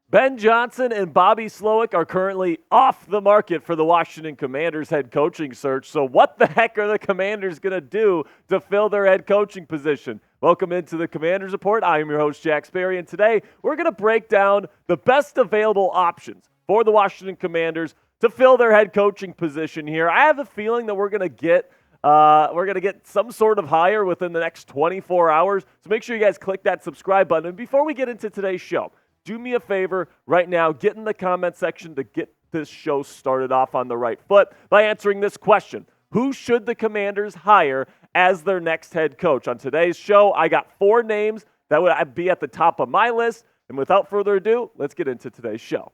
Ben Johnson and Bobby Slowik are currently off the market for the Washington Commanders head coaching search. So what the heck are the Commanders going to do to fill their head coaching position? Welcome into the Commanders Report. I am your host, Jack Sperry, and today we're going to break down the best available options for the Washington Commanders to fill their head coaching position here. I have a feeling that we're going to get some sort of hire within the next 24 hours. So make sure you guys click that subscribe button. And before we get into today's show, do me a favor right now, get in the comment section to get this show started off on the right foot by answering this question. Who should the Commanders hire as their next head coach? On today's show, I got 4 names that would be at the top of my list. And without further ado, let's get into today's show.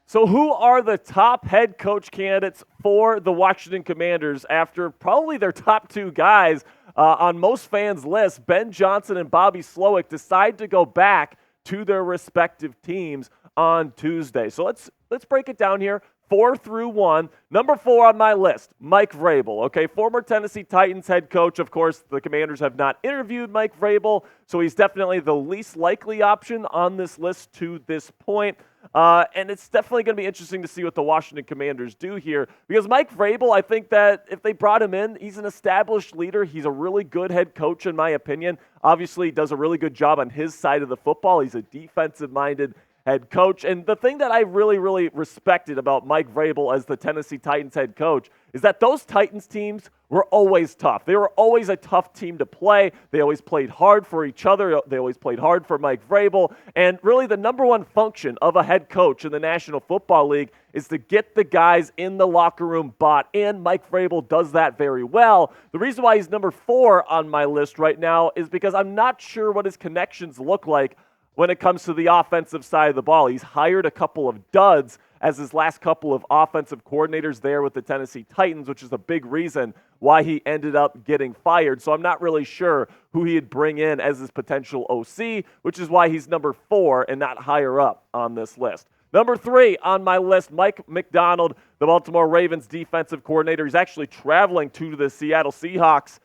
So who are the top head coach candidates for the Washington Commanders after probably their top 2 guys on most fans' lists, Ben Johnson and Bobby Slowik, decide to go back to their respective teams on Tuesday? So let's break it down here. 4 through 1. Number 4 on my list, Mike Vrabel. Okay, former Tennessee Titans head coach. Of course, the Commanders have not interviewed Mike Vrabel, so he's definitely the least likely option on this list to this point. And it's definitely going to be interesting to see what the Washington Commanders do here, because Mike Vrabel, I think that if they brought him in, he's an established leader. He's a really good head coach, in my opinion. Obviously, he does a really good job on his side of the football. He's a defensive-minded head coach. And the thing that I really, really respected about Mike Vrabel as the Tennessee Titans head coach is that those Titans teams were always tough. They were always a tough team to play. They always played hard for each other. They always played hard for Mike Vrabel. And really the number one function of a head coach in the National Football League is to get the guys in the locker room bought in. Mike Vrabel does that very well. The reason why he's number 4 on my list right now is because I'm not sure what his connections look like when it comes to the offensive side of the ball. He's hired a couple of duds as his last couple of offensive coordinators there with the Tennessee Titans, which is a big reason why he ended up getting fired. So I'm not really sure who he'd bring in as his potential OC, which is why he's number 4 and not higher up on this list. Number 3 on my list, Mike McDonald, the Baltimore Ravens defensive coordinator. He's actually traveling to the Seattle Seahawks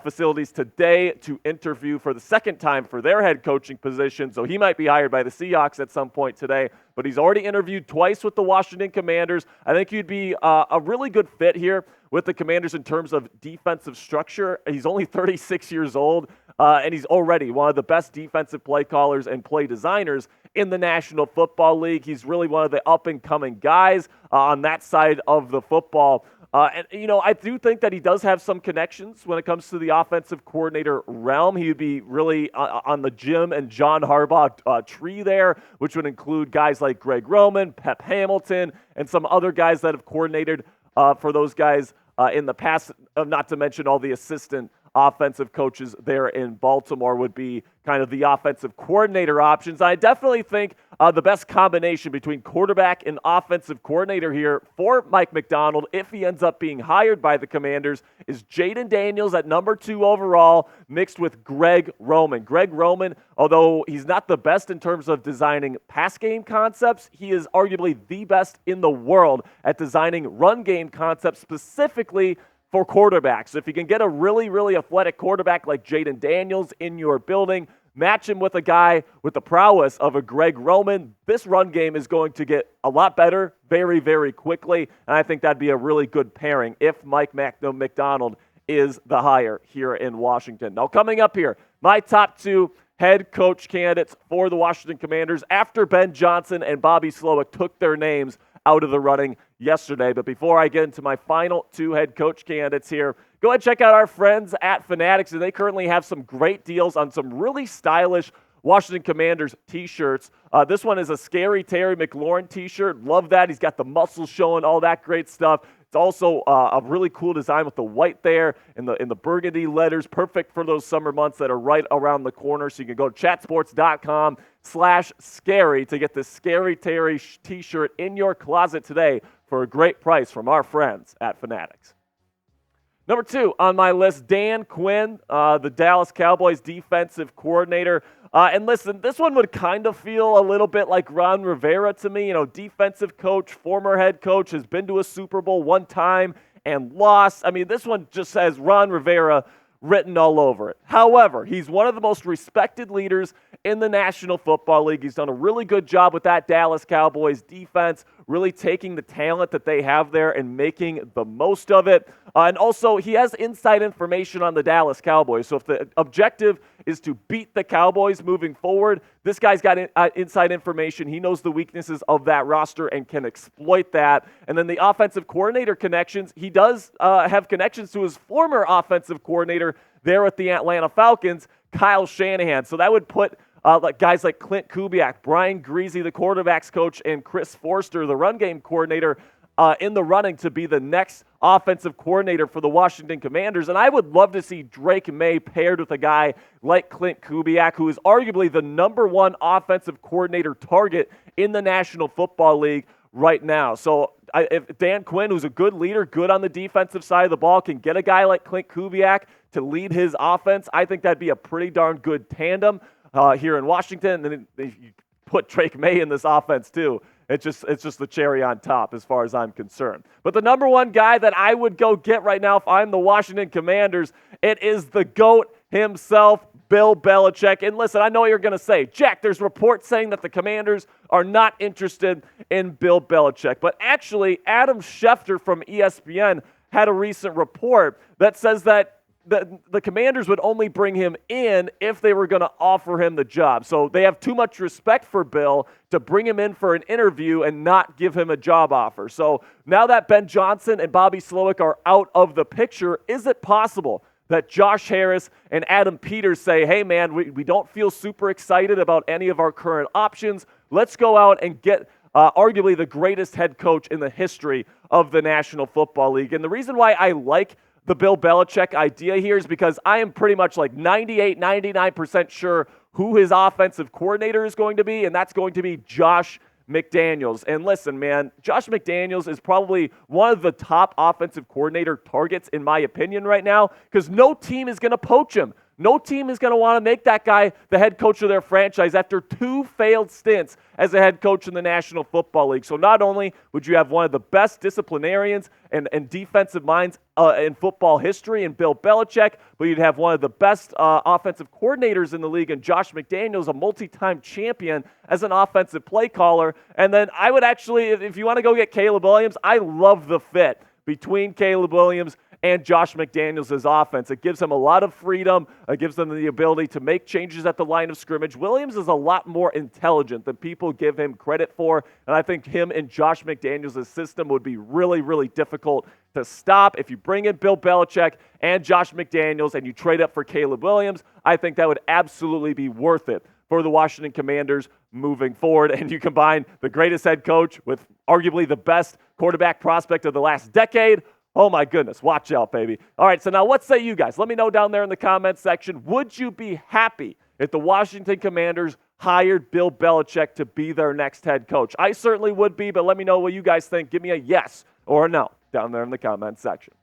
facilities today to interview for the second time for their head coaching position. So he might be hired by the Seahawks at some point today, but he's already interviewed twice with the Washington Commanders. I think he'd be a really good fit here with the Commanders in terms of defensive structure. He's only 36 years old, and he's already one of the best defensive play callers and play designers in the National Football League. He's really one of the up-and-coming guys on that side of the football. I do think that he does have some connections when it comes to the offensive coordinator realm. He would be really on the Jim and John Harbaugh tree there, which would include guys like Greg Roman, Pep Hamilton, and some other guys that have coordinated for those guys in the past, not to mention all the assistant offensive coaches there in Baltimore would be kind of the offensive coordinator options. I definitely think the best combination between quarterback and offensive coordinator here for Mike McDonald, if he ends up being hired by the Commanders, is Jaden Daniels at number 2 overall, mixed with Greg Roman. Greg Roman, although he's not the best in terms of designing pass game concepts, he is arguably the best in the world at designing run game concepts, specifically for quarterbacks. If you can get a really, really athletic quarterback like Jaden Daniels in your building, match him with a guy with the prowess of a Greg Roman, this run game is going to get a lot better very, very quickly. And I think that'd be a really good pairing if Mike McDonald is the hire here in Washington. Now, coming up here, my top 2 head coach candidates for the Washington Commanders after Ben Johnson and Bobby Slowik took their names out of the running yesterday. But before I get into my final 2 head coach candidates here, go ahead and check out our friends at Fanatics, and they currently have some great deals on some really stylish Washington Commanders t-shirts. This one is a Scary Terry McLaurin t-shirt. Love that. He's got the muscles showing, all that great stuff. It's also a really cool design with the white there and the burgundy letters, perfect for those summer months that are right around the corner. So you can go to chatsports.com/scary to get this Scary Terry t-shirt in your closet today for a great price from our friends at Fanatics. Number 2 on my list, Dan Quinn, the Dallas Cowboys defensive coordinator. And listen, this one would kind of feel a little bit like Ron Rivera to me. You know, defensive coach, former head coach, has been to a Super Bowl one time and lost. I mean, this one just says Ron Rivera written all over it. However, he's one of the most respected leaders in the National Football League. He's done a really good job with that Dallas Cowboys defense, really taking the talent that they have there and making the most of it. And also, he has inside information on the Dallas Cowboys. So if the objective is to beat the Cowboys moving forward, this guy's got inside information. He knows the weaknesses of that roster and can exploit that. And then the offensive coordinator connections, he does have connections to his former offensive coordinator there at the Atlanta Falcons, Kyle Shanahan. So that would put guys like Clint Kubiak, Brian Greasy, the quarterbacks coach, and Chris Forster, the run game coordinator, in the running to be the next offensive coordinator for the Washington Commanders. And I would love to see Drake May paired with a guy like Clint Kubiak, who is arguably the number one offensive coordinator target in the National Football League right now. So if Dan Quinn, who's a good leader, good on the defensive side of the ball, can get a guy like Clint Kubiak to lead his offense, I think that'd be a pretty darn good tandem here in Washington. And then you put Drake May in this offense too. It's just the cherry on top as far as I'm concerned. But the number one guy that I would go get right now if I'm the Washington Commanders, it is the GOAT himself, Bill Belichick. And listen, I know what you're going to say. Jack, there's reports saying that the Commanders are not interested in Bill Belichick. But actually, Adam Schefter from ESPN had a recent report that says that the Commanders would only bring him in if they were going to offer him the job. So they have too much respect for Bill to bring him in for an interview and not give him a job offer. So now that Ben Johnson and Bobby Slowik are out of the picture, is it possible that Josh Harris and Adam Peters say, hey man, we don't feel super excited about any of our current options. Let's go out and get arguably the greatest head coach in the history of the National Football League. And the reason why I like the Bill Belichick idea here is because I am pretty much like 98, 99% sure who his offensive coordinator is going to be, and that's going to be Josh McDaniels. And listen, man, Josh McDaniels is probably one of the top offensive coordinator targets in my opinion right now because no team is going to poach him. No team is going to want to make that guy the head coach of their franchise after 2 failed stints as a head coach in the National Football League. So not only would you have one of the best disciplinarians and defensive minds in football history in Bill Belichick, but you'd have one of the best offensive coordinators in the league in Josh McDaniels, a multi-time champion as an offensive play caller. And then I would actually, if you want to go get Caleb Williams, I love the fit between Caleb Williams and Josh McDaniels' offense. It gives him a lot of freedom. It gives them the ability to make changes at the line of scrimmage. Williams is a lot more intelligent than people give him credit for, and I think him and Josh McDaniels' system would be really, really difficult to stop. If you bring in Bill Belichick and Josh McDaniels and you trade up for Caleb Williams, I think that would absolutely be worth it for the Washington Commanders moving forward. And you combine the greatest head coach with arguably the best quarterback prospect of the last decade. Oh my goodness, watch out, baby. All right, so now what say you guys? Let me know down there in the comments section. Would you be happy if the Washington Commanders hired Bill Belichick to be their next head coach? I certainly would be, but let me know what you guys think. Give me a yes or a no down there in the comments section.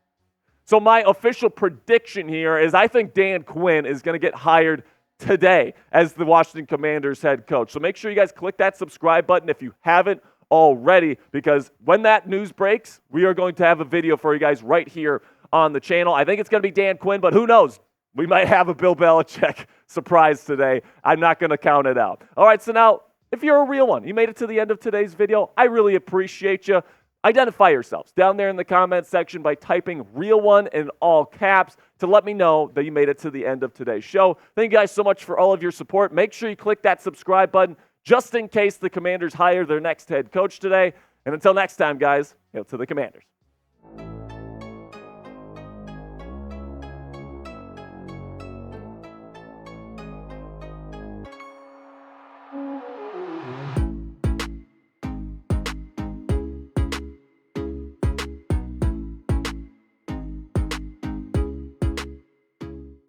So my official prediction here is I think Dan Quinn is going to get hired today as the Washington Commanders head coach. So make sure you guys click that subscribe button if you haven't already, because when that news breaks, we are going to have a video for you guys right here on the channel. I think it's going to be Dan Quinn, but who knows? We might have a Bill Belichick surprise today. I'm not going to count it out. All right, so now, if you're a real one, you made it to the end of today's video, I really appreciate you. Identify yourselves down there in the comments section by typing real one in all caps to let me know that you made it to the end of today's show. Thank you guys so much for all of your support. Make sure you click that subscribe button just in case the Commanders hire their next head coach today. And until next time, guys, hail to the Commanders.